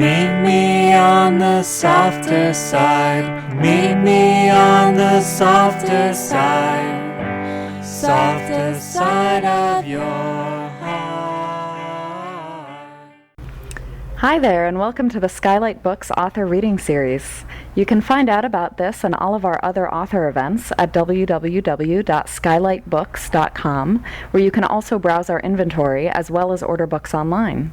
Meet me on the softer side. Meet me on the softer side. Softer side of your heart. Hi there, and welcome to the Skylight Books Author Reading Series. You can find out about this and all of our other author events at www.skylightbooks.com, where you can also browse our inventory as well as order books online.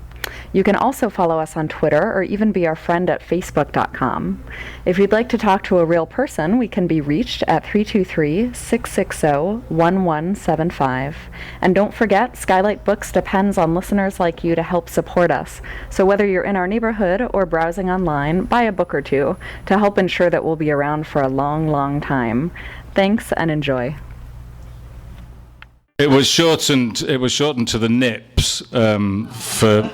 You can also follow us on Twitter or even be our friend at facebook.com. If you'd like to talk to a real person, we can be reached at 323-660-1175. And don't forget, Skylight Books depends on listeners like you to help support us. So whether you're in our neighborhood or browsing online, buy a book or two to help ensure that we'll be around for a long, long time. Thanks and enjoy. It was shortened to the nips for,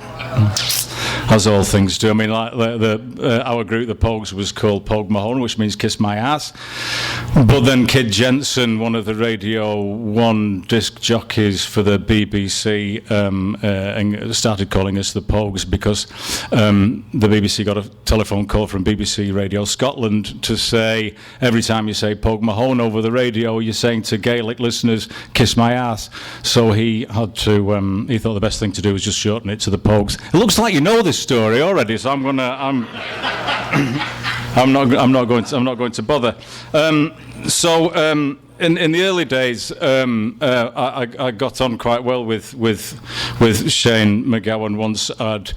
as all things do. I mean, like our group, the Pogues, was called Pogue Mahone, which means kiss my ass. But then Kid Jensen, one of the Radio 1 disc jockeys for the BBC, started calling us the Pogues because the BBC got a telephone call from BBC Radio Scotland to say, every time you say Pogue Mahone over the radio, you're saying to Gaelic listeners, kiss my ass. So he had to. He thought the best thing to do was just shorten it to the Pogues. It looks like you know this story already, so I'm not going to bother. In the early days, I got on quite well with Shane MacGowan once I'd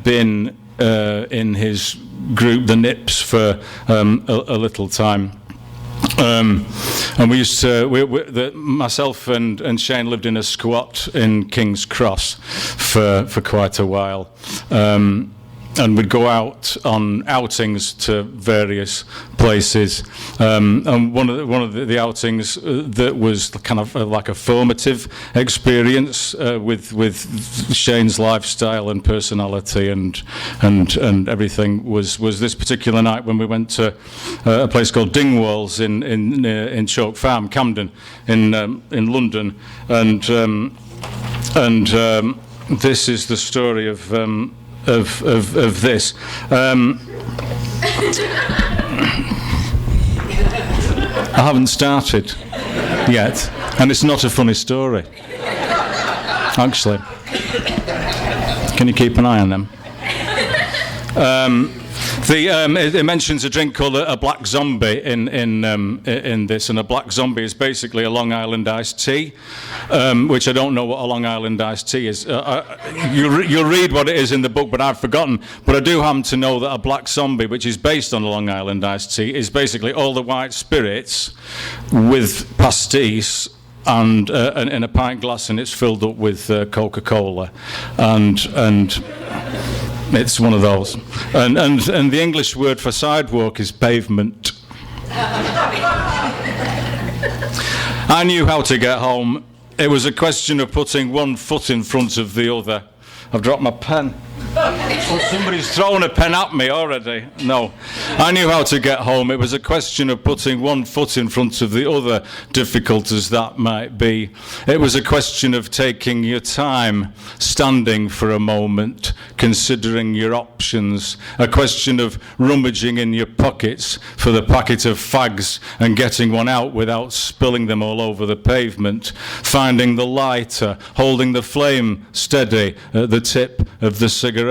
been in his group, the Nips, for a little time. And we used to, myself and Shane lived in a squat in King's Cross for quite a while. And we'd go out on outings to various places. And one of the outings that was kind of like a formative experience with Shane's lifestyle and personality and everything was this particular night when we went to a place called Dingwalls in Chalk Farm, Camden, in London, and this is the story of this. I haven't started yet, and it's not a funny story, actually. Can you keep an eye on them? It mentions a drink called a black zombie in this, and a black zombie is basically a Long Island iced tea, which I don't know what a Long Island iced tea is. You'll read what it is in the book, but I've forgotten. But I do happen to know that a black zombie, which is based on a Long Island iced tea, is basically all the white spirits with pastis and in a pint glass, and it's filled up with Coca-Cola, and it's one of those. And the English word for sidewalk is pavement. I knew how to get home. It was a question of putting one foot in front of the other. I've dropped my pen. Oh, somebody's thrown a pen at me already. No. I knew how to get home. It was a question of putting one foot in front of the other, difficult as that might be. It was a question of taking your time, standing for a moment, considering your options. A question of rummaging in your pockets for the packet of fags and getting one out without spilling them all over the pavement. Finding the lighter, holding the flame steady at the tip of the cigarette.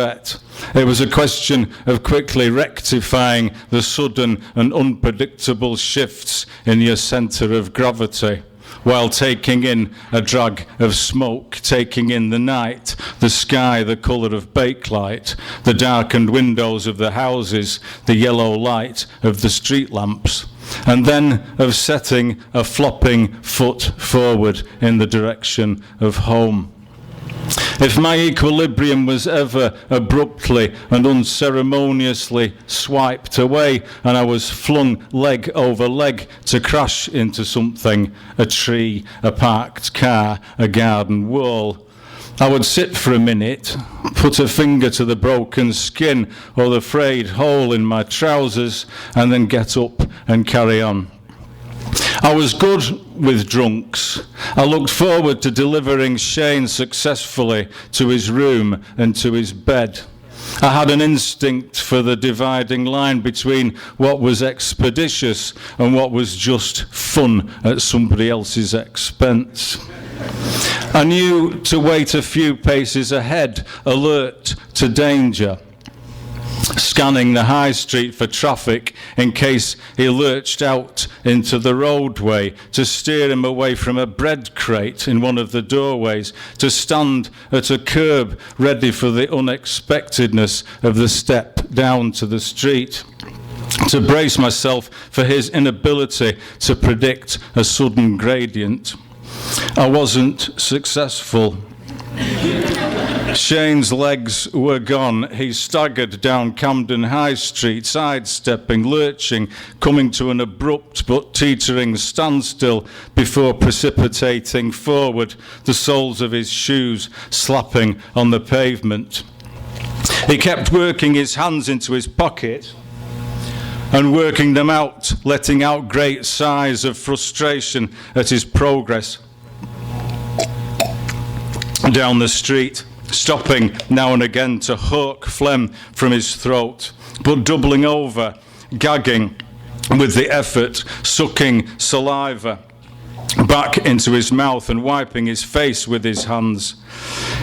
It was a question of quickly rectifying the sudden and unpredictable shifts in your centre of gravity, while taking in a drag of smoke, taking in the night, the sky the colour of bakelight, the darkened windows of the houses, the yellow light of the street lamps, and then of setting a flopping foot forward in the direction of home. If my equilibrium was ever abruptly and unceremoniously swiped away, and I was flung leg over leg to crash into something, a tree, a parked car, a garden wall, I would sit for a minute, put a finger to the broken skin or the frayed hole in my trousers, and then get up and carry on. I was good with drunks. I looked forward to delivering Shane successfully to his room and to his bed. I had an instinct for the dividing line between what was expeditious and what was just fun at somebody else's expense. I knew to wait a few paces ahead, alert to danger, scanning the high street for traffic in case he lurched out into the roadway, to steer him away from a bread crate in one of the doorways, to stand at a curb ready for the unexpectedness of the step down to the street, to brace myself for his inability to predict a sudden gradient. I wasn't successful. Shane's legs were gone. He staggered down Camden High Street, sidestepping, lurching, coming to an abrupt but teetering standstill before precipitating forward, the soles of his shoes slapping on the pavement. He kept working his hands into his pocket and working them out, letting out great sighs of frustration at his progress down the street, stopping now and again to hawk phlegm from his throat, but doubling over, gagging with the effort, sucking saliva back into his mouth and wiping his face with his hands.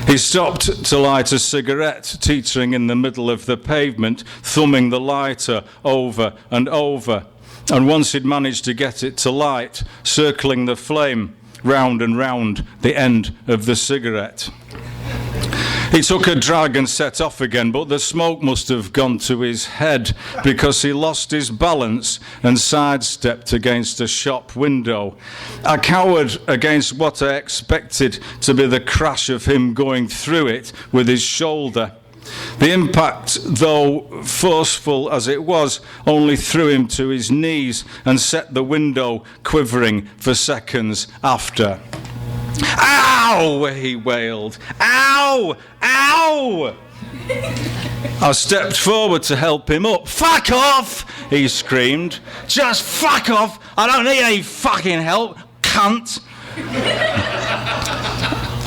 He stopped to light a cigarette, teetering in the middle of the pavement, thumbing the lighter over and over, and once he'd managed to get it to light, circling the flame round and round the end of the cigarette. He took a drag and set off again, but the smoke must have gone to his head because he lost his balance and sidestepped against a shop window. I cowered against what I expected to be the crash of him going through it with his shoulder. The impact, though forceful as it was, only threw him to his knees and set the window quivering for seconds after. "Ow!" he wailed. "Ow! Ow!" I stepped forward to help him up. "Fuck off!" he screamed. "Just fuck off! I don't need any fucking help, cunt!"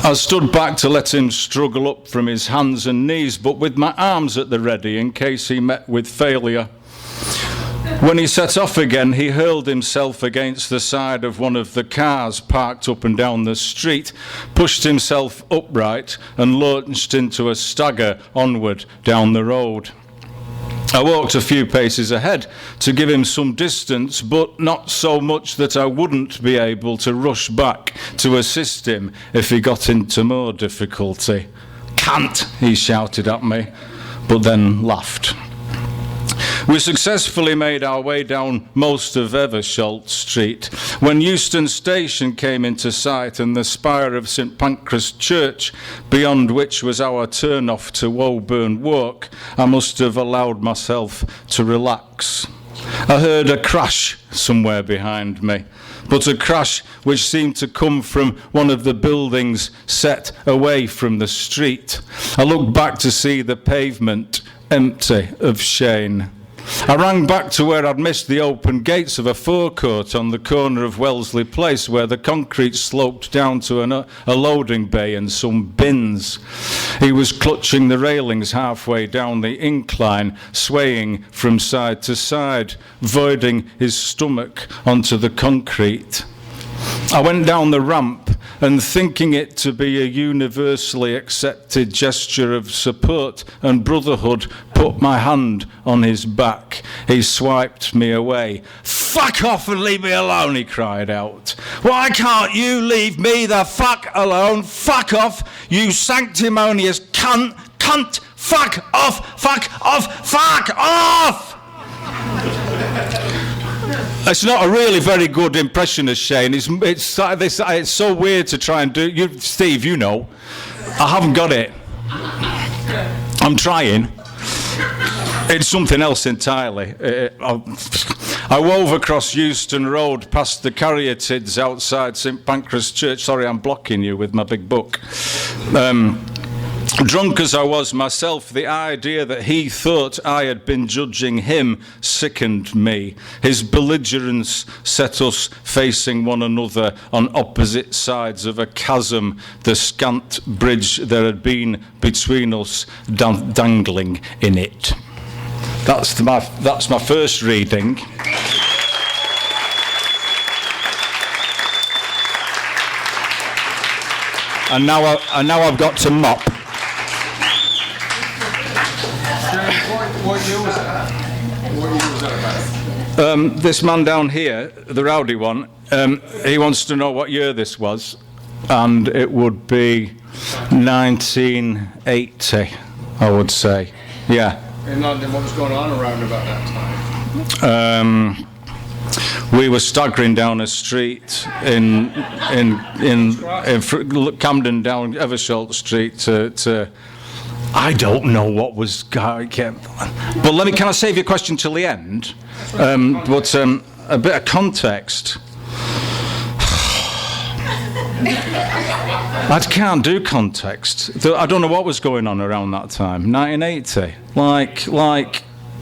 I stood back to let him struggle up from his hands and knees, but with my arms at the ready in case he met with failure. When he set off again, he hurled himself against the side of one of the cars parked up and down the street, pushed himself upright and launched into a stagger onward down the road. I walked a few paces ahead to give him some distance, but not so much that I wouldn't be able to rush back to assist him if he got into more difficulty. "Can't," he shouted at me, but then laughed. We successfully made our way down most of Eversholt Street. When Euston Station came into sight and the spire of St Pancras Church, beyond which was our turn-off to Woburn Walk, I must have allowed myself to relax. I heard a crash somewhere behind me, but a crash which seemed to come from one of the buildings set away from the street. I looked back to see the pavement empty of Shane. I ran back to where I'd missed the open gates of a forecourt on the corner of Wellesley Place, where the concrete sloped down to a loading bay and some bins. He was clutching the railings halfway down the incline, swaying from side to side, voiding his stomach onto the concrete. I went down the ramp and, thinking it to be a universally accepted gesture of support and brotherhood, put my hand on his back. He swiped me away. "Fuck off and leave me alone," he cried out. "Why can't you leave me the fuck alone? Fuck off, you sanctimonious cunt, cunt, fuck off, fuck off, fuck off!" It's not a really very good impression of Shane. It's so weird to try and do. Steve, you know. I haven't got it. I'm trying. It's something else entirely. I wove across Euston Road past the caryatids outside St Pancras Church. Sorry, I'm blocking you with my big book. Drunk as I was myself, the idea that he thought I had been judging him sickened me. His belligerence set us facing one another on opposite sides of a chasm, the scant bridge there had been between us dangling in it. That's my first reading. And now I've got to mop. What year was that about? This man down here, the rowdy one, he wants to know what year this was, and it would be 1980, I would say. Yeah. In London, what was going on around about that time? We were staggering down a street in Camden down Eversholt Street to I don't know what was going. But can I save your question till the end? But a bit of context. I can't do context. I don't know what was going on around that time. 1980. Like.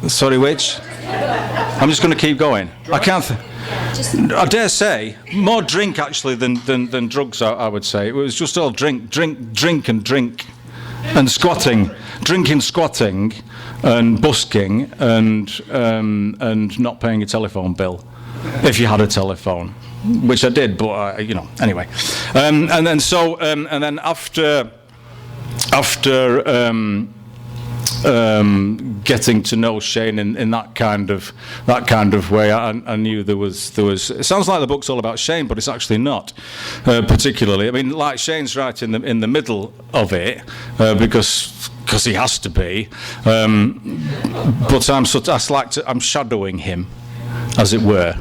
Sorry, which? I'm just going to keep going. I can't. I dare say more drink actually than drugs. I would say it was just all drink, and squatting, drinking, squatting, and busking, and not paying a telephone bill, if you had a telephone, which I did, but anyway. And then after getting to know Shane in that kind of way, I knew there was. It sounds like the book's all about Shane, but it's actually not particularly. I mean, like Shane's right in the middle of it because he has to be. But I'm shadowing him, as it were.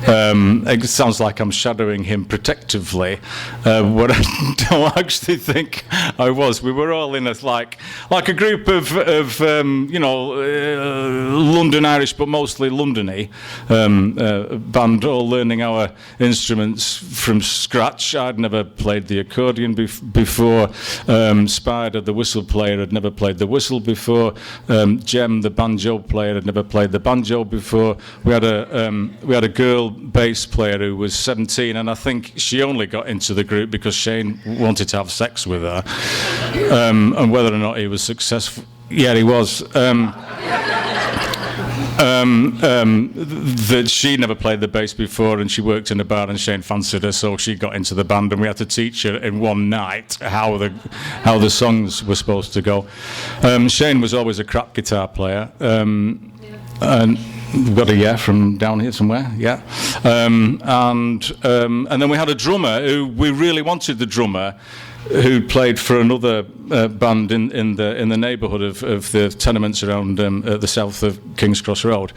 It sounds like I'm shadowing him protectively, what I don't actually think I was. We were all in a like a group of London Irish, but mostly Londony band, all learning our instruments from scratch. I'd never played the accordion before. Spider, the whistle player, had never played the whistle before. Jem, the banjo player, had never played the banjo before. We had a girl bass player who was 17, and I think she only got into the group because Shane wanted to have sex with her, and whether or not he was successful, yeah, he was. That she never played the bass before, and she worked in a bar, and Shane fancied her, so she got into the band, and we had to teach her in one night how the songs were supposed to go. Shane was always a crap guitar player, and we've got a yeah from down here somewhere, yeah. And then we had a drummer who we really wanted, the drummer who played for another band in the neighbourhood of the tenements around the south of King's Cross Road.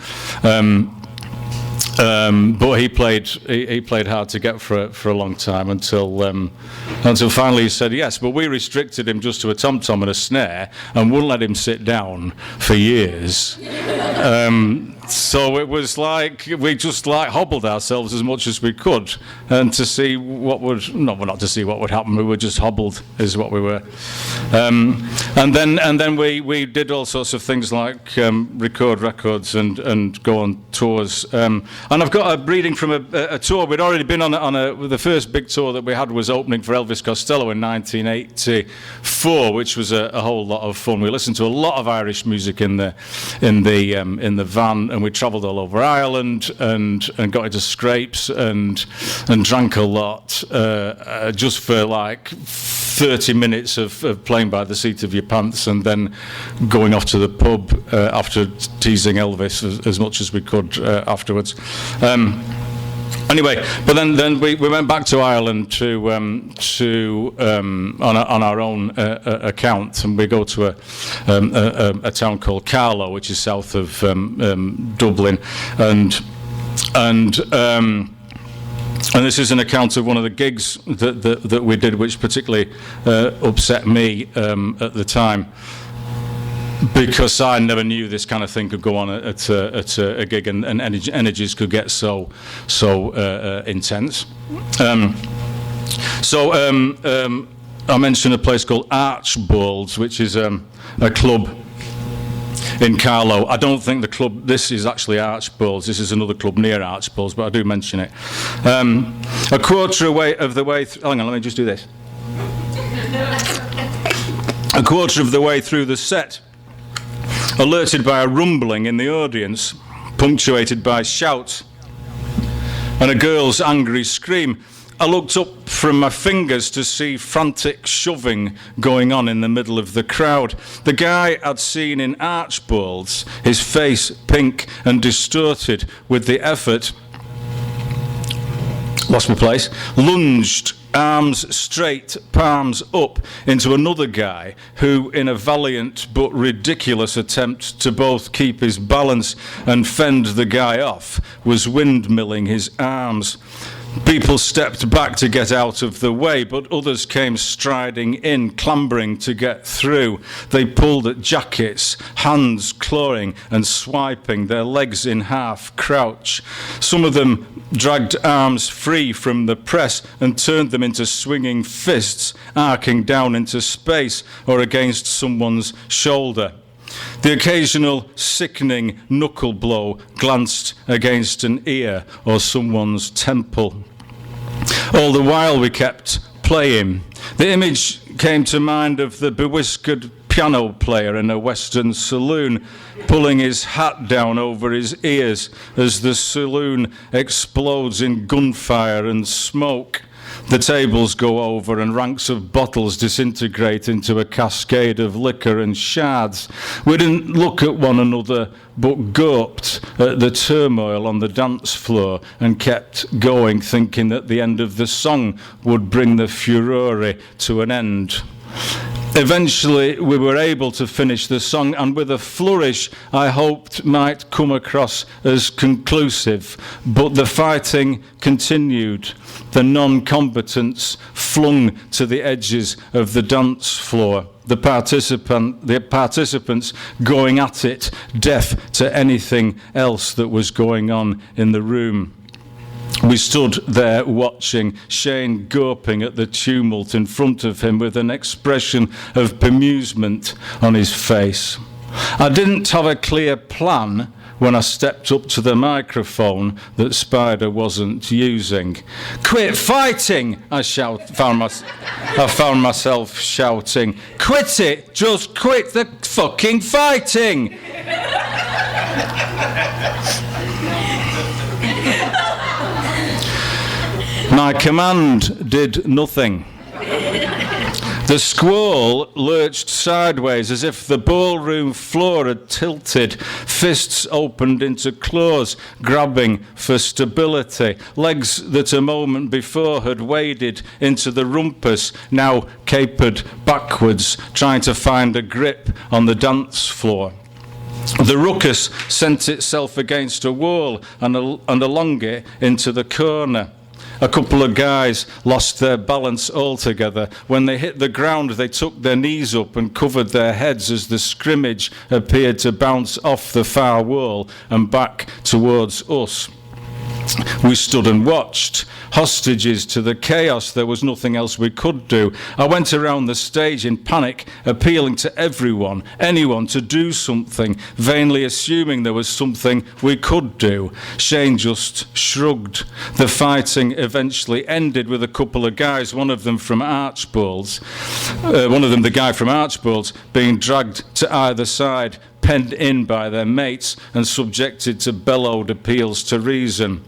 But he played hard to get for a long time until finally he said yes. But we restricted him just to a tom-tom and a snare and wouldn't let him sit down for years. So it was like we just hobbled ourselves as much as we could, and to see what would not to see what would happen. We were just hobbled, is what we were. And then we did all sorts of things like record records and go on tours. And I've got a reading from a tour. We'd already been on the first big tour that we had was opening for Elvis Costello in 1984, which was a whole lot of fun. We listened to a lot of Irish music in the van, and we travelled all over Ireland and got into scrapes and drank a lot just for like 30 minutes of playing by the seat of your pants, and then going off to the pub after teasing Elvis as much as we could afterwards. Anyway, but then we went back to Ireland on our own account, and we go to a town called Carlow, which is south of Dublin, and this is an account of one of the gigs that we did, which particularly upset me at the time, because I never knew this kind of thing could go on at a gig, and energies could get so intense. I mentioned a place called Archbold's, which is a club in Carlow. I don't think the club, this is actually Archbold's, this is another club near Archbold's, but I do mention it. A quarter of the way, hang on, let me just do this. A quarter of the way through the set, alerted by a rumbling in the audience, punctuated by shouts and a girl's angry scream, I looked up from my fingers to see frantic shoving going on in the middle of the crowd. The guy I'd seen in Archbold's, his face pink and distorted with the effort, lost my place, lunged, arms straight, palms up, into another guy who, in a valiant but ridiculous attempt to both keep his balance and fend the guy off, was windmilling his arms. People stepped back to get out of the way, but others came striding in, clambering to get through. They pulled at jackets, hands clawing and swiping, their legs in half crouch. Some of them dragged arms free from the press and turned them into swinging fists, arcing down into space or against someone's shoulder. The occasional sickening knuckle blow glanced against an ear or someone's temple. All the while we kept playing. The image came to mind of the bewhiskered piano player in a Western saloon, pulling his hat down over his ears as the saloon explodes in gunfire and smoke. The tables go over and ranks of bottles disintegrate into a cascade of liquor and shards. We didn't look at one another but gulped at the turmoil on the dance floor and kept going, thinking that the end of the song would bring the furore to an end. Eventually we were able to finish the song, and with a flourish I hoped might come across as conclusive, but the fighting continued, the non-combatants flung to the edges of the dance floor, the participants going at it, deaf to anything else that was going on in the room. We stood there watching, Shane gawping at the tumult in front of him with an expression of bemusement on his face. I didn't have a clear plan when I stepped up to the microphone that Spider wasn't using. "Quit fighting!" I found myself shouting. "Quit it! Just quit the fucking fighting!" My command did nothing. The squall lurched sideways as if the ballroom floor had tilted. Fists opened into claws, grabbing for stability. Legs that a moment before had waded into the rumpus now capered backwards, trying to find a grip on the dance floor. The ruckus sent itself against a wall and along it into the corner. A couple of guys lost their balance altogether. When they hit the ground, they took their knees up and covered their heads as the scrimmage appeared to bounce off the far wall and back towards us. We stood and watched, hostages to the chaos. There was nothing else we could do. I went around the stage in panic, appealing to everyone, anyone, to do something, vainly assuming there was something we could do. Shane just shrugged. The fighting eventually ended with a couple of guys, one of them the guy from Archbold's, being dragged to either side, penned in by their mates and subjected to bellowed appeals to reason.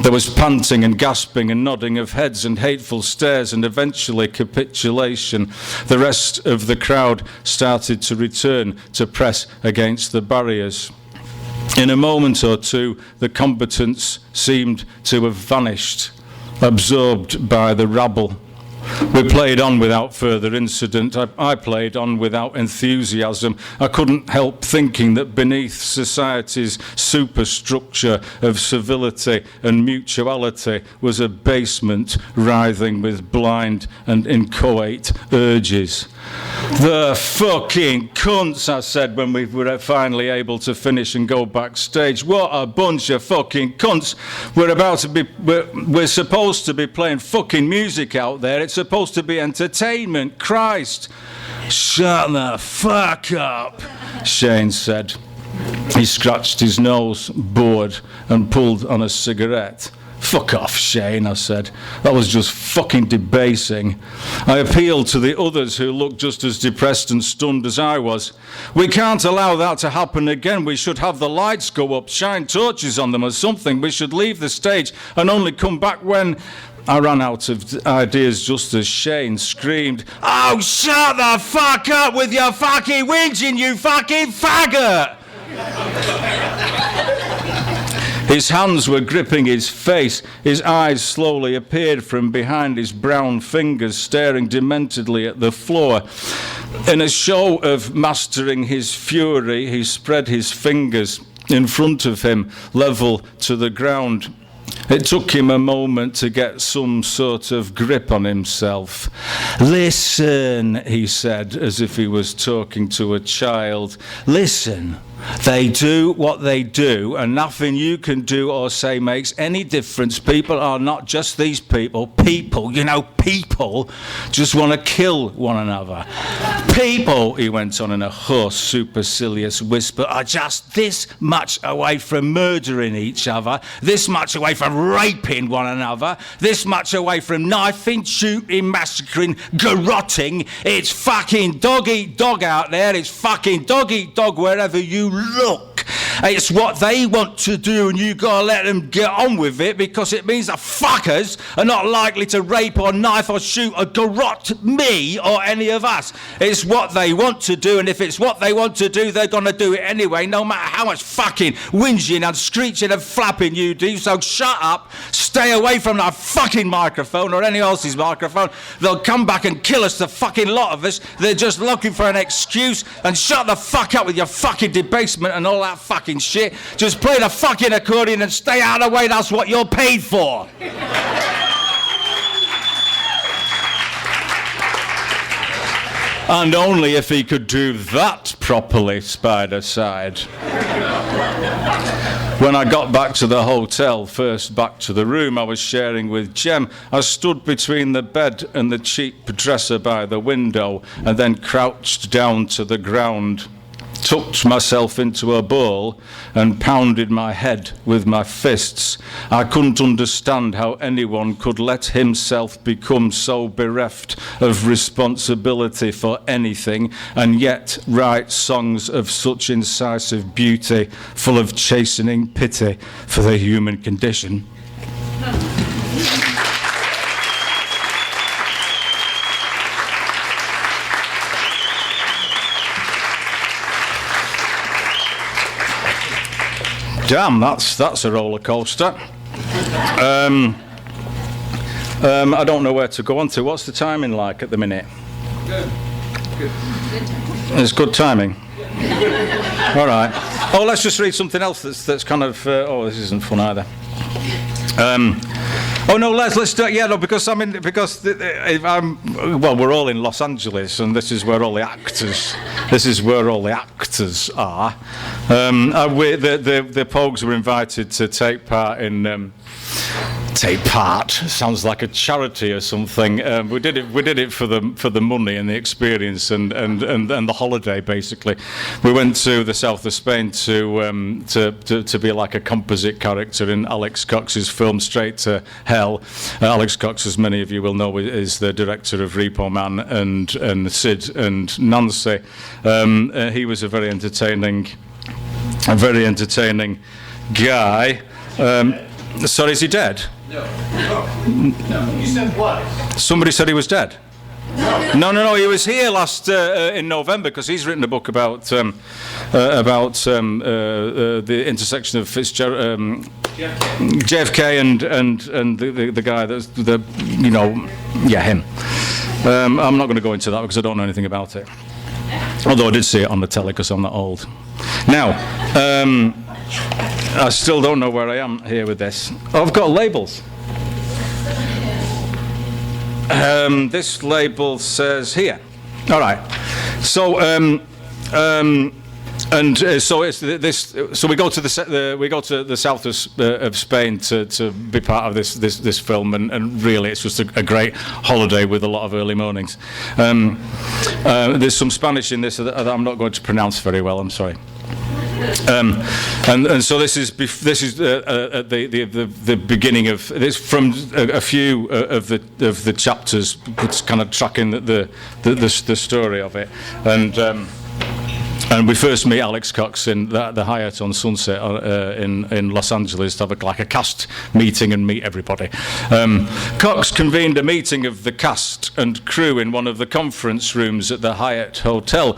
There was panting and gasping and nodding of heads and hateful stares and eventually capitulation. The rest of the crowd started to return to press against the barriers. In a moment or two, the combatants seemed to have vanished, absorbed by the rabble. We played on without further incident. I played on without enthusiasm. I couldn't help thinking that beneath society's superstructure of civility and mutuality was a basement writhing with blind and inchoate urges. The fucking cunts, I said when we were finally able to finish and go backstage. What a bunch of fucking cunts. We're supposed to be playing fucking music out there. It's supposed to be entertainment. Christ. Shut the fuck up, Shane said. He scratched his nose, bored, and pulled on a cigarette. Fuck off, Shane, I said. That was just fucking debasing. I appealed to the others who looked just as depressed and stunned as I was. We can't allow that to happen again. We should have the lights go up, shine torches on them or something. We should leave the stage and only come back when... I ran out of ideas just as Shane screamed, "Oh, shut the fuck up with your fucking whinging, you fucking faggot!" His hands were gripping his face. His eyes slowly appeared from behind his brown fingers, staring dementedly at the floor. In a show of mastering his fury, he spread his fingers in front of him, level to the ground. It took him a moment to get some sort of grip on himself. "Listen," he said, as if he was talking to a child. "Listen. They do what they do, and nothing you can do or say makes any difference. People are not just these people. People just want to kill one another. People," he went on in a hoarse, supercilious whisper, "are just this much away from murdering each other, this much away from raping one another, this much away from knifing, shooting, massacring, garrotting. It's fucking dog eat dog out there. It's fucking dog eat dog wherever you look. It's what they want to do, and you gotta let them get on with it, because it means the fuckers are not likely to rape or knife or shoot or garrot me or any of us. It's what they want to do, and if it's what they want to do, they're gonna do it anyway, no matter how much fucking whinging and screeching and flapping you do. So shut up, stay away from that fucking microphone or any else's microphone. They'll come back and kill us, the fucking lot of us. They're just looking for an excuse, and shut the fuck up with your fucking debasement and all that fucking shit. Just play the fucking accordion and stay out of the way. That's what you're paid for." And only if he could do that properly, Spider sighed. When I got back to the hotel, first back to the room I was sharing with Jem, I stood between the bed and the cheap dresser by the window, and then crouched down to the ground, tucked myself into a ball and pounded my head with my fists. I couldn't understand how anyone could let himself become so bereft of responsibility for anything and yet write songs of such incisive beauty, full of chastening pity for the human condition. Damn, that's a roller coaster. I don't know where to go on to. What's the timing like at the minute? Good. It's good timing. All right. Oh, let's just read something else that's kind of. This isn't fun either. Let's do it. Yeah, no, because we're all in Los Angeles, and this is where all the actors. This is where all the actors are. The Pogues were invited to take part in. Take part sounds like a charity or something. We did it for the money and the experience and the holiday. Basically, we went to the south of Spain to be like a composite character in Alex Cox's film Straight to Hell. Alex Cox, as many of you will know, is the director of Repo Man and Sid and Nancy. He was a very entertaining guy. Sorry, is he dead? No. You said what? Somebody said he was dead. No. He was here last in November because he's written a book about the intersection of JFK and the guy that's him. I'm not going to go into that because I don't know anything about it. Although I did see it on the telly because I'm not old. Now. I still don't know where I am here with this. Oh, I've got labels. This label says here. All right. So, so it's this. So we go to the south of Spain to be part of this film, and really it's just a great holiday with a lot of early mornings. There's some Spanish in this that I'm not going to pronounce very well. I'm sorry. And so this is at the beginning of this, from a few of the chapters. It's kind of tracking the story of it, and we first meet Alex Cox in the Hyatt on Sunset in Los Angeles to have a cast meeting and meet everybody. Cox convened a meeting of the cast and crew in one of the conference rooms at the Hyatt Hotel.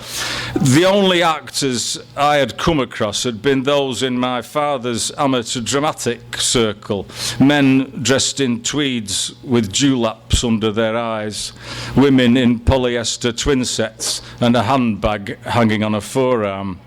The only actors I had come across had been those in my father's amateur dramatic circle, men dressed in tweeds with dewlaps under their eyes, women in polyester twin sets and a handbag hanging on a forearm.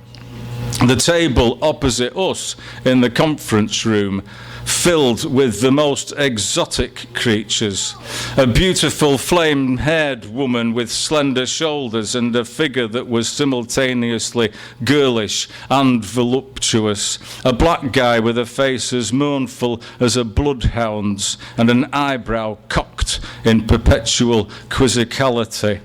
The table opposite us in the conference room filled with the most exotic creatures. A beautiful flame-haired woman with slender shoulders and a figure that was simultaneously girlish and voluptuous. A black guy with a face as mournful as a bloodhound's and an eyebrow cocked in perpetual quizzicality.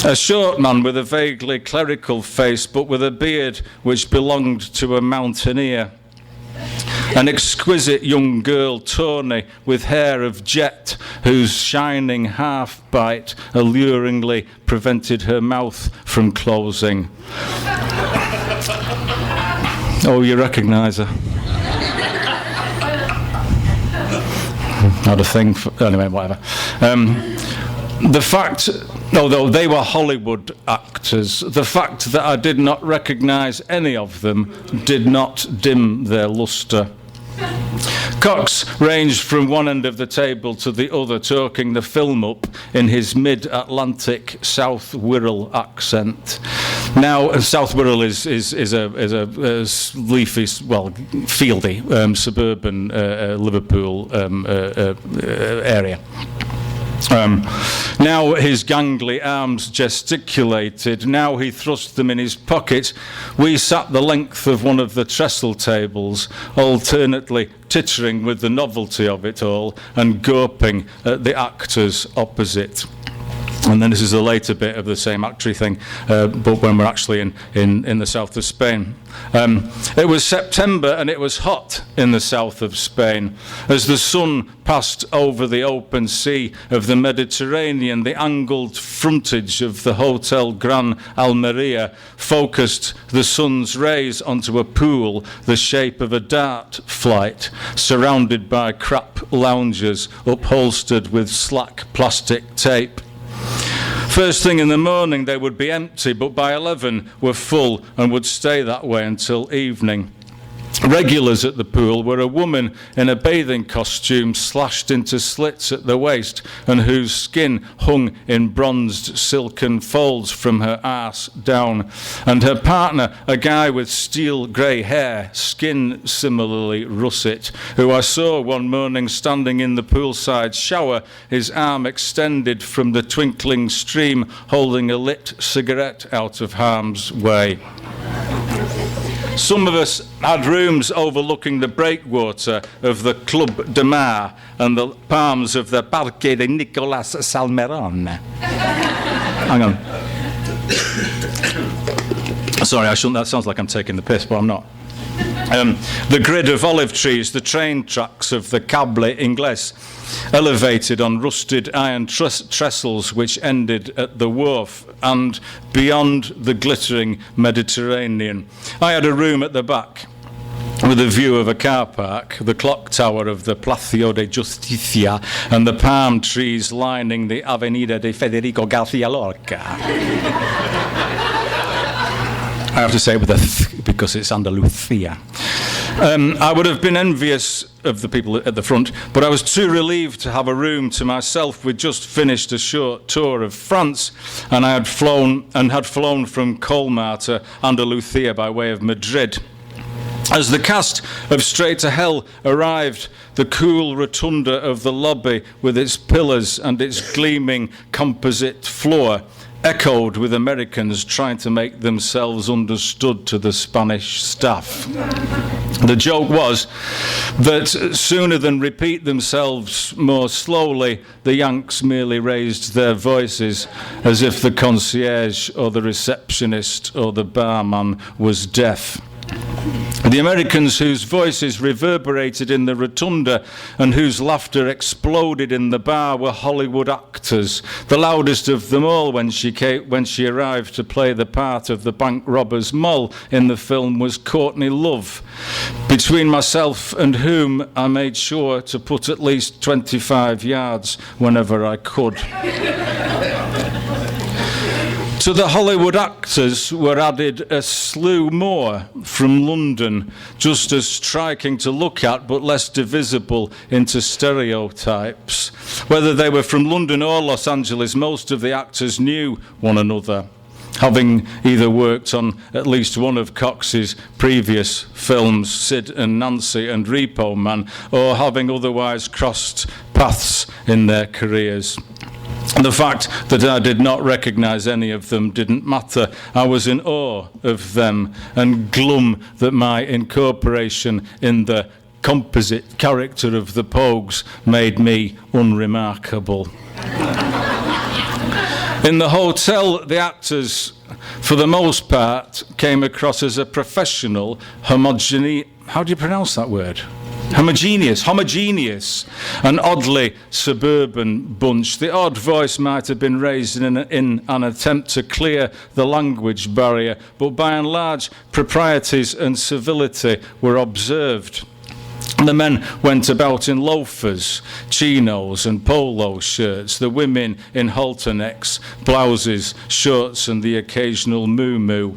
A short man with a vaguely clerical face but with a beard which belonged to a mountaineer. An exquisite young girl, Tony, with hair of jet, whose shining half-bite alluringly prevented her mouth from closing. Oh, you recognise her. Not a thing for... Anyway, whatever. The fact, although they were Hollywood actors, the fact that I did not recognise any of them did not dim their lustre. Cox ranged from one end of the table to the other, talking the film up in his mid-Atlantic South Wirral accent. Now, South Wirral is a leafy, well, fieldy, suburban Liverpool area. Now his gangly arms gesticulated, now he thrust them in his pocket. We sat the length of one of the trestle tables, alternately tittering with the novelty of it all and gawping at the actors opposite. And then this is a later bit of the same actory thing, but when we're actually in the south of Spain. It was September and it was hot in the south of Spain. As the sun passed over the open sea of the Mediterranean, the angled frontage of the Hotel Gran Almeria focused the sun's rays onto a pool the shape of a dart flight, surrounded by crap loungers upholstered with slack plastic tape. First thing in the morning they would be empty, but by 11 were full and would stay that way until evening. Regulars at the pool were a woman in a bathing costume slashed into slits at the waist and whose skin hung in bronzed silken folds from her arse down, and her partner, a guy with steel grey hair, skin similarly russet, who I saw one morning standing in the poolside shower, his arm extended from the twinkling stream, holding a lit cigarette out of harm's way. Some of us had rooms overlooking the breakwater of the Club de Mar and the palms of the Parque de Nicolas Salmeron. Hang on. Sorry, I shouldn't. That sounds like I'm taking the piss, but I'm not. The grid of olive trees, the train tracks of the Cable Inglés, elevated on rusted iron trestles which ended at the wharf, and beyond the glittering Mediterranean. I had a room at the back with a view of a car park, the clock tower of the Palacio de Justicia, and the palm trees lining the Avenida de Federico García Lorca. I have to say it with a th because it's Andalusia. I would have been envious of the people at the front, but I was too relieved to have a room to myself. We'd just finished a short tour of France, and I had flown from Colmar to Andalusia by way of Madrid. As the cast of Straight to Hell arrived, the cool rotunda of the lobby with its pillars and its gleaming composite floor echoed with Americans trying to make themselves understood to the Spanish staff. The joke was that sooner than repeat themselves more slowly, the Yanks merely raised their voices as if the concierge or the receptionist or the barman was deaf. The Americans whose voices reverberated in the rotunda and whose laughter exploded in the bar were Hollywood actors. The loudest of them all when she arrived to play the part of the bank robber's Moll in the film was Courtney Love, between myself and whom I made sure to put at least 25 yards whenever I could. To the Hollywood actors were added a slew more from London, just as striking to look at but less divisible into stereotypes. Whether they were from London or Los Angeles, most of the actors knew one another, having either worked on at least one of Cox's previous films, Sid and Nancy and Repo Man, or having otherwise crossed paths in their careers. The fact that I did not recognise any of them didn't matter. I was in awe of them and glum that my incorporation in the composite character of the Pogues made me unremarkable. In the hotel, the actors, for the most part, came across as a professional, how do you pronounce that word? Homogeneous, an oddly suburban bunch. The odd voice might have been raised in an attempt to clear the language barrier, but by and large, proprieties and civility were observed. The men went about in loafers, chinos and polo shirts, the women in halter necks, blouses, shorts and the occasional moo-moo.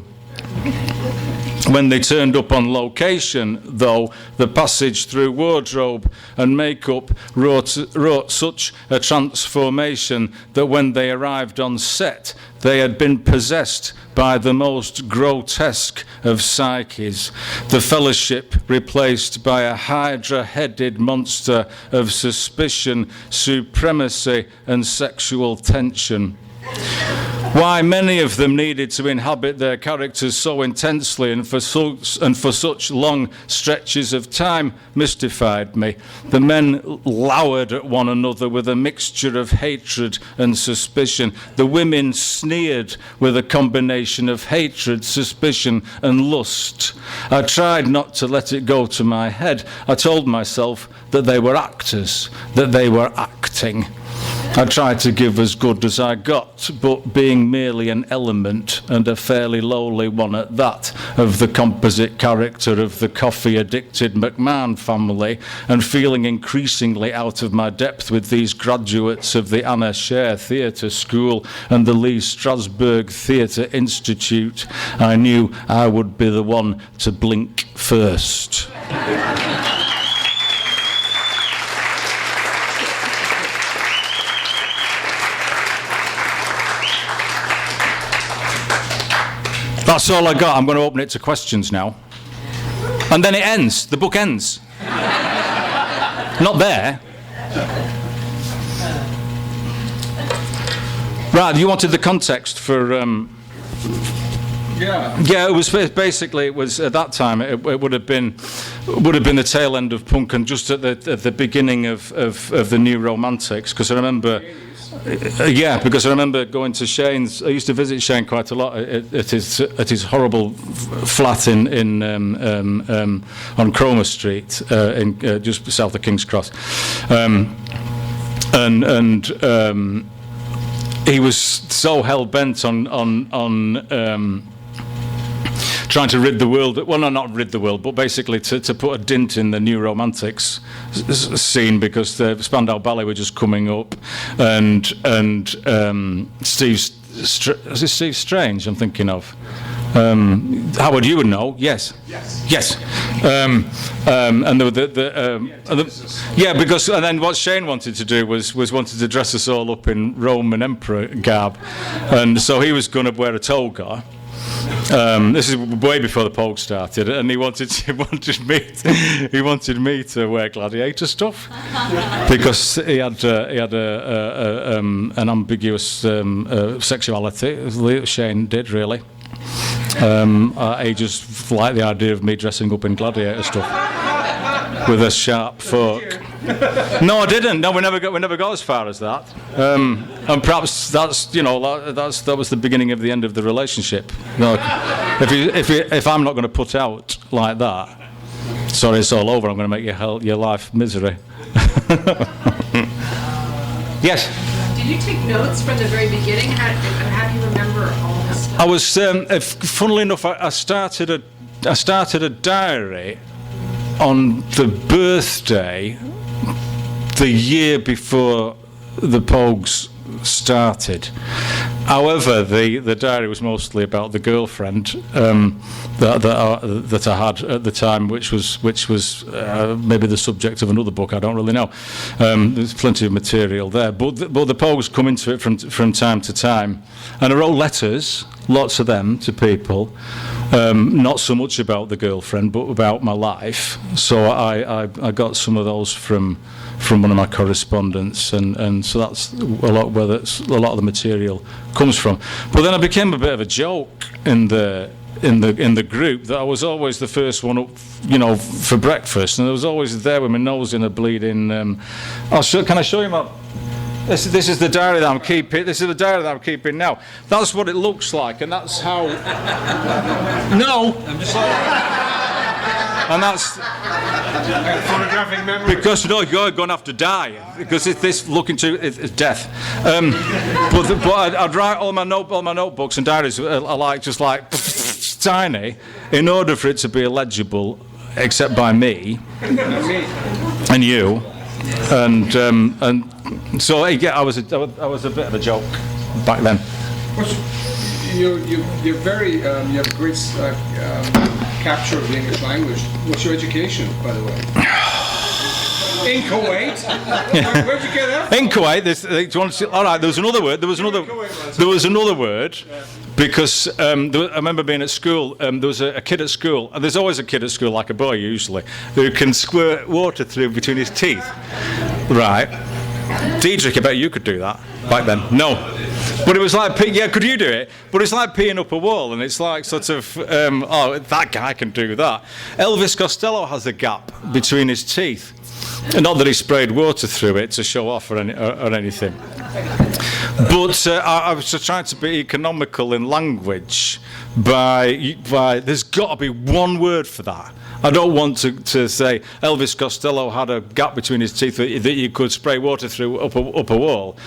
When they turned up on location, though, the passage through wardrobe and makeup wrought such a transformation that when they arrived on set, they had been possessed by the most grotesque of psyches, the fellowship replaced by a hydra-headed monster of suspicion, supremacy and sexual tension. Why many of them needed to inhabit their characters so intensely and for such long stretches of time mystified me. The men lowered at one another with a mixture of hatred and suspicion. The women sneered with a combination of hatred, suspicion and lust. I tried not to let it go to my head. I told myself that they were actors, that they were acting. I tried to give as good as I got, but being merely an element, and a fairly lowly one at that, of the composite character of the coffee-addicted McMahon family, and feeling increasingly out of my depth with these graduates of the Anna Scher Theatre School and the Lee Strasberg Theatre Institute, I knew I would be the one to blink first. That's all I got. I'm going to open it to questions now. And then it ends. The book ends. Not there. Right, you wanted the context for... Yeah, it was basically, it was at that time, it would have been the tail end of punk and just at the beginning of the New Romantics, because I remember... because I remember going to Shane's. I used to visit Shane quite a lot at his horrible flat on Cromer Street, just south of King's Cross, and he was so hell bent on trying to rid the world, well, no, not rid the world, but basically to put a dint in the New Romantics scene, because the Spandau Ballet were just coming up, and Steve Strange, I'm thinking of. Howard, you would know, yes. And because and then what Shane wanted to do was wanted to dress us all up in Roman emperor garb, and so he was going to wear a toga. This is way before the Pogues started, and he wanted me to wear gladiator stuff because he had an ambiguous sexuality. Shane did really. He just liked the idea of me dressing up in gladiator stuff with a sharp fork. No, I didn't. No, we never got as far as that. And perhaps that was the beginning of the end of the relationship. No, if I'm not going to put out like that, sorry, it's all over. I'm going to make your life misery. Yes. Did you take notes from the very beginning? How do you remember all this stuff? I was, funnily enough, I started a diary on the birthday the year before the Pogues started. However, the diary was mostly about the girlfriend that I had at the time, which was maybe the subject of another book. I don't really know. There's plenty of material there, but the Pogues come into it from time to time, and I wrote letters, lots of them, to people. Not so much about the girlfriend, but about my life. So I got some of those from one of my correspondents, and so that's a lot where a lot of the material comes from. But then I became a bit of a joke in the group, that I was always the first one up, for breakfast, and I was always there with my nose in a bleeding. Can I show you my? This is the diary that I'm keeping. This is the diary that I'm keeping now. That's what it looks like, and that's how. No, I'm just. And that's photographic memory. Because you're going to have to die, because it's looking to it's death. But I'd write all my notebooks and diaries are like tiny, in order for it to be illegible, except by me and you. And so I was a bit of a joke back then. You're very you have a great capture of the English language. What's your education, by the way? In Kuwait. Where'd you get that from? In Kuwait, do you want to see? All right, there was another word. There was another word. Because I remember being at school, there was a kid at school, and there's always a kid at school, like a boy usually, who can squirt water through between his teeth. Right. Diedrich, I bet you could do that back then. No. But it was like, could you do it? But it's like peeing up a wall, and it's like sort of, that guy can do that. Elvis Costello has a gap between his teeth. Not that he sprayed water through it to show off or anything. But I was trying to be economical in language by there's got to be one word for that. I don't want to say Elvis Costello had a gap between his teeth that you could spray water through up a wall.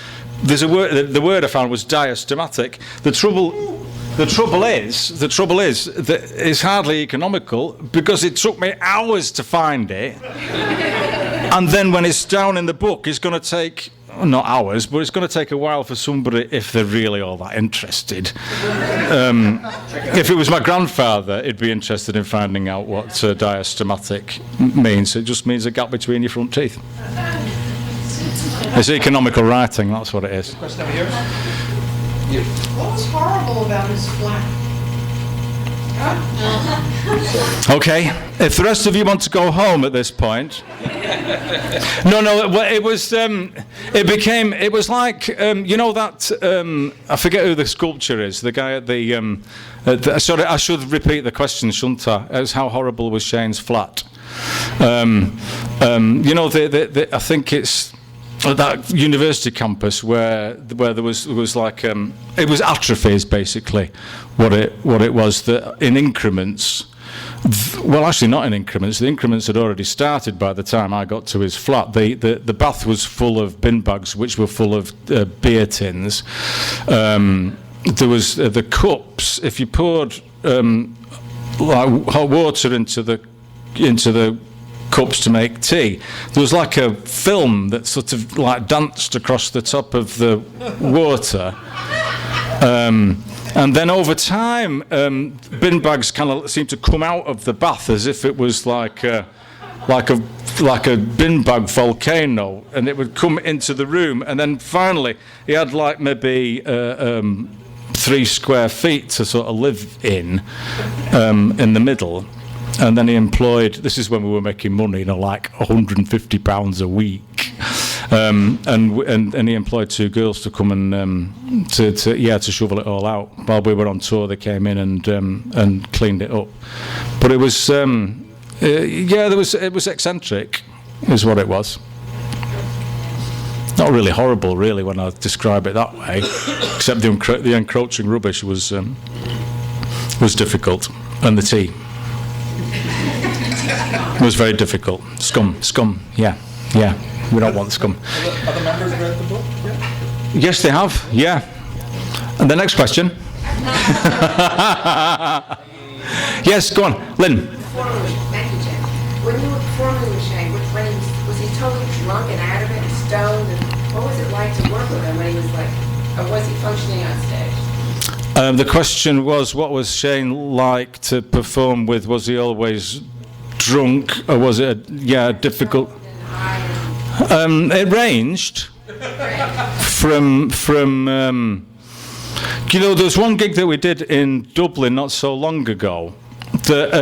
There's a word. The word I found was diastematic. The trouble is that it's hardly economical, because it took me hours to find it. And then when it's down in the book, it's going to take, not hours, but it's going to take a while for somebody, if they're really all that interested. If it was my grandfather, he'd be interested in finding out what diastematic means. It just means a gap between your front teeth. It's economical writing, that's what it is. Question over here. What was horrible about his flat? Okay, if the rest of you want to go home at this point. It was like, that, I forget who the sculptor is, the guy at the, sorry, I should repeat the question, shouldn't I? It was how horrible was Shane's flat. I think it's at that university campus where there was like it was atrophies, basically what it was, that in increments, well, actually not in increments, the increments had already started by the time I got to his flat. The bath was full of bin bags which were full of beer tins. There was the cups. If you poured like hot water into the cups to make tea, there was like a film that sort of like danced across the top of the water, and then over time bin bags kind of seemed to come out of the bath as if it was like a bin bag volcano, and it would come into the room, and then finally he had like maybe 3 square feet to sort of live in the middle. And then he employed, this is when we were making money, you know, like £150 a week. And he employed 2 girls to come and to shovel it all out. While we were on tour, they came in and cleaned it up. But it was it was eccentric, is what it was. Not really horrible, really, when I describe it that way. Except the encroaching rubbish was difficult, and the tea was very difficult. Scum. Yeah. We don't want scum. Other members read the book? Yeah. Yes, they have. Yeah. And the next question. Yes, go on, Lynn. Thank you, Jim. When you were performing with Shane, was he totally drunk and out of it and stoned? And what was it like to work with him when he was like, or was he functioning on stage? The question was, what was Shane like to perform with? Was he always drunk, or was it difficult? It ranged from there was one gig that we did in Dublin not so long ago that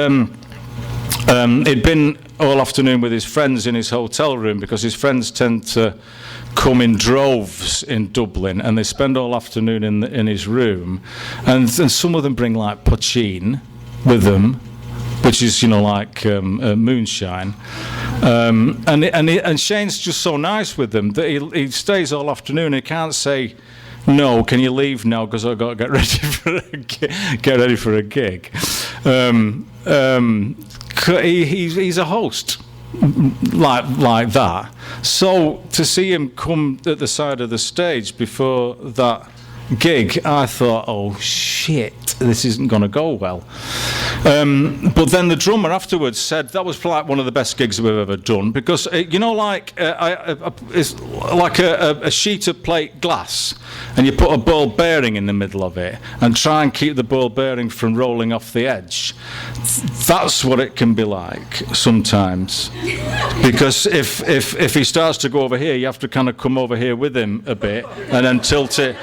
he'd been all afternoon with his friends in his hotel room, because his friends tend to come in droves in Dublin, and they spend all afternoon in his room, and some of them bring like pochine with them, which is like moonshine, and Shane's just so nice with them that he stays all afternoon. He can't say, "No, can you leave now because I've got to get ready for a gig." He's a host like that. So to see him come at the side of the stage before that gig, I thought, oh shit, this isn't going to go well. But then the drummer afterwards said that was like one of the best gigs we've ever done, because it's like a sheet of plate glass, and you put a ball bearing in the middle of it and try and keep the ball bearing from rolling off the edge. That's what it can be like sometimes, because if he starts to go over here, you have to kind of come over here with him a bit and then tilt it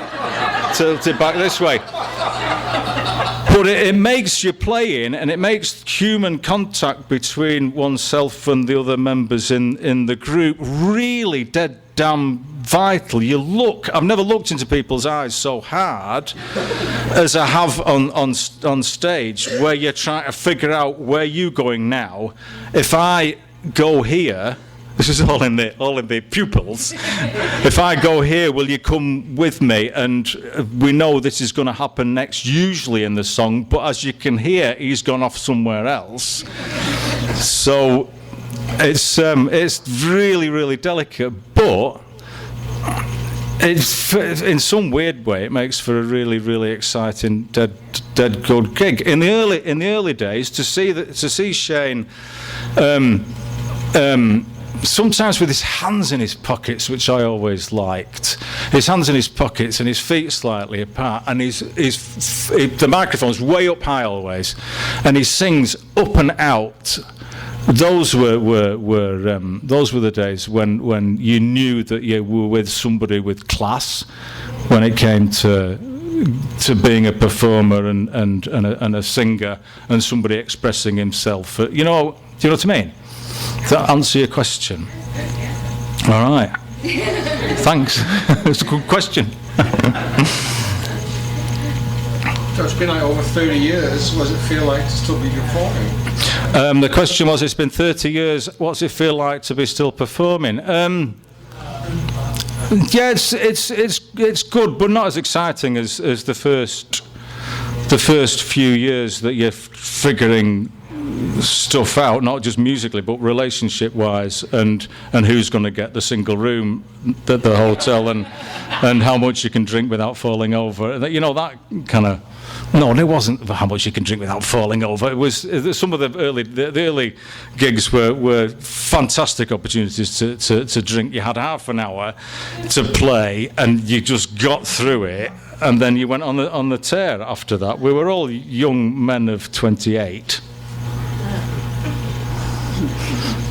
back this way. But it makes your playing, and it makes human contact between oneself and the other members in the group really dead damn vital. I've never looked into people's eyes so hard as I have on stage, where you're trying to figure out where you're going now. If I go here, this is all in the pupils. If I go here, will you come with me? And we know this is going to happen next, usually in the song, but as you can hear, he's gone off somewhere else. So it's really, really delicate, but it's, in some weird way, it makes for a really, really exciting, dead good gig. In the early days, to see Shane. Sometimes with his hands in his pockets, which I always liked. His hands in his pockets and his feet slightly apart, and the microphone's way up high always, and he sings up and out. Those were the days when you knew that you were with somebody with class, when it came to being a performer and a singer and somebody expressing himself. Do you know what I mean? Does that answer your question? All right. Thanks. It's a good question. So it's been like over 30 years. What does it feel like to still be performing? The question was, it's been 30 years. What's it feel like to be still performing? Yeah, it's good, but not as exciting as the first few years that you're figuring stuff out, not just musically but relationship wise, and who's going to get the single room at the hotel, and how much you can drink without falling over, that kind of. No, it wasn't how much you can drink without falling over. It was some of the early gigs were fantastic opportunities to drink. You had half an hour to play, and you just got through it, and then you went on the tear after that. We were all young men of 28.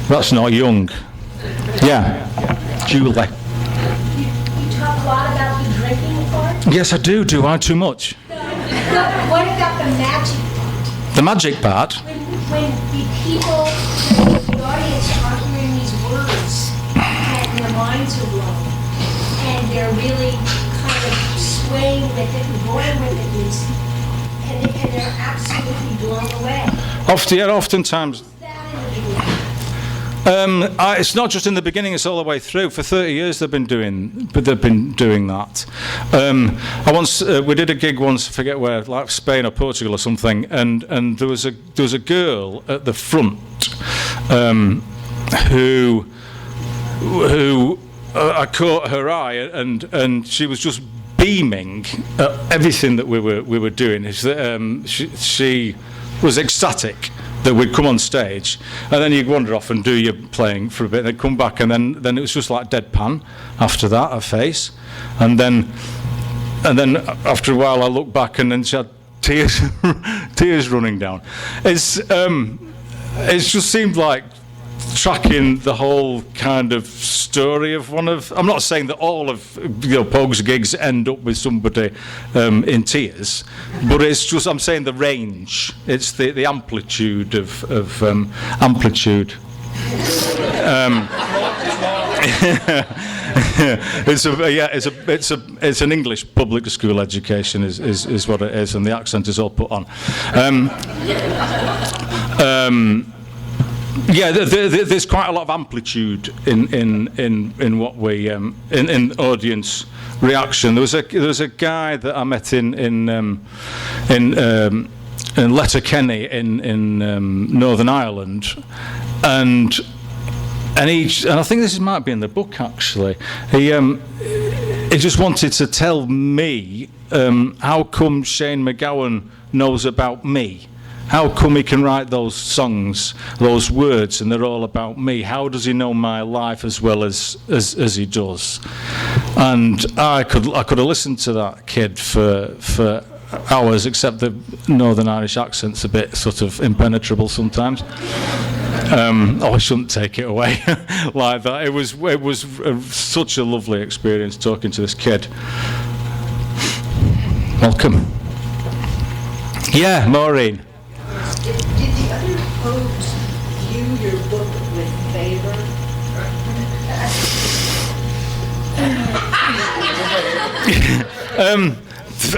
That's not young. Yeah, Julie. You talk a lot about the drinking part? Yes, I do. Do I too much? No, What about the magic part? The magic part? When the people, the audience are hearing these words and their minds are blown, and they're really kind of swaying with it and going with it, and they're absolutely blown away. Oftentimes. It's not just in the beginning; it's all the way through. For 30 years, they've been doing that. We did a gig once, I forget where, like Spain or Portugal or something, and there was a girl at the front who I caught her eye, and she was just beaming at everything that we were doing. She was ecstatic that we'd come on stage, and then you'd wander off and do your playing for a bit, and then come back, and then it was just like deadpan after that, her face, and then after a while I looked back, and then she had tears running down. It just seemed like tracking the whole kind of story of one of. I'm not saying that all of Pogues gigs end up with somebody in tears, but it's just, I'm saying the range. It's the amplitude of amplitude. It's an English public school education is what it is, and the accent is all put on. There's quite a lot of amplitude in what we in audience reaction. There was a guy that I met in Letterkenny in Northern Ireland, and I think this might be in the book actually. He just wanted to tell me how come Shane MacGowan knows about me. How come he can write those songs, those words, and they're all about me? How does he know my life as well as he does? And I could have listened to that kid for hours, except the Northern Irish accent's a bit sort of impenetrable sometimes. I shouldn't take it away like that. It was such a lovely experience talking to this kid. Welcome. Yeah, Maureen. Did the other Pogues view your book with favor?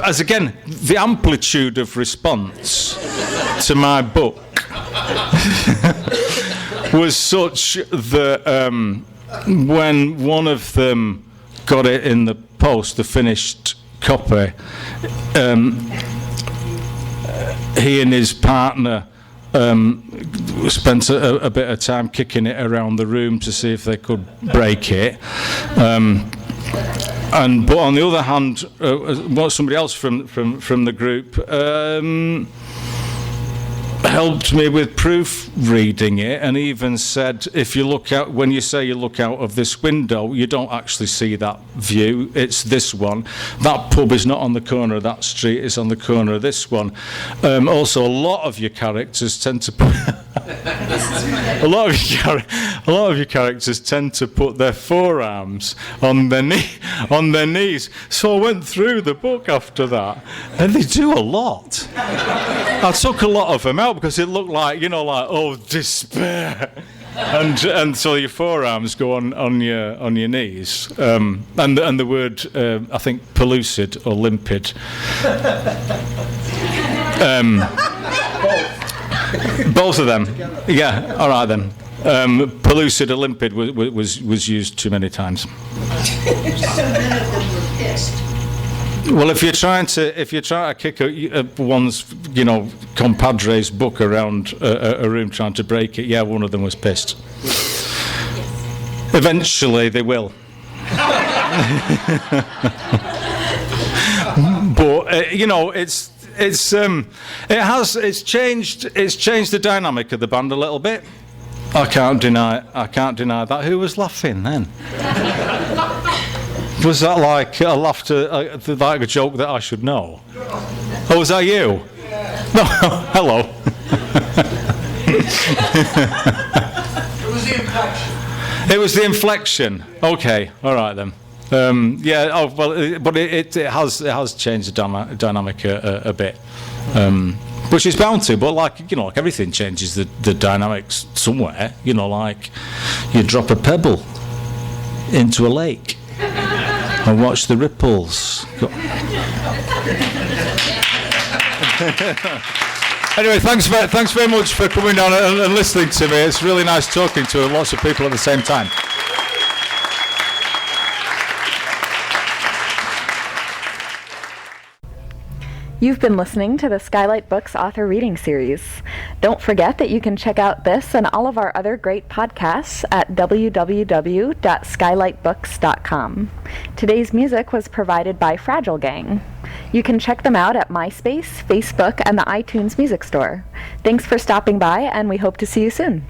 As again, the amplitude of response to my book was such that when one of them got it in the post, the finished copy, he and his partner spent a bit of time kicking it around the room to see if they could break it. But on the other hand, somebody else from the group helped me with proofreading it, and even said, if you look out, when you say you look out of this window, you don't actually see that view, it's this one. That pub is not on the corner of that street, it's on the corner of this one. Also, a lot of your characters tend to put a lot of your characters tend to put their forearms on their knees. So I went through the book after that, and they do a lot. I took a lot of them out because it looked like, oh, despair, and so your forearms go on your knees, and the word I think pellucid or limpid. Both of them. Yeah. All right then. Pellucid or limpid was used too many times. So none of them were pissed. Well, if you're trying to kick one's compadre's book around a room trying to break it, yeah, one of them was pissed. Eventually, they will. But it's changed the dynamic of the band a little bit. I can't deny that. Who was laughing then? Was that like a laughter, like a joke that I should know? Oh, was that you? No, hello. It was the inflection. It was the inflection. Okay, all right then. Yeah. Oh well, but it has changed the dynamic a bit, which is bound to. But like everything changes the dynamics somewhere. Like you drop a pebble into a lake and watch the ripples. Anyway, thanks very much for coming down and listening to me. It's really nice talking to lots of people at the same time. You've been listening to the Skylight Books author reading series. Don't forget that you can check out this and all of our other great podcasts at www.skylightbooks.com. Today's music was provided by Fragile Gang. You can check them out at MySpace, Facebook, and the iTunes Music Store. Thanks for stopping by, and we hope to see you soon.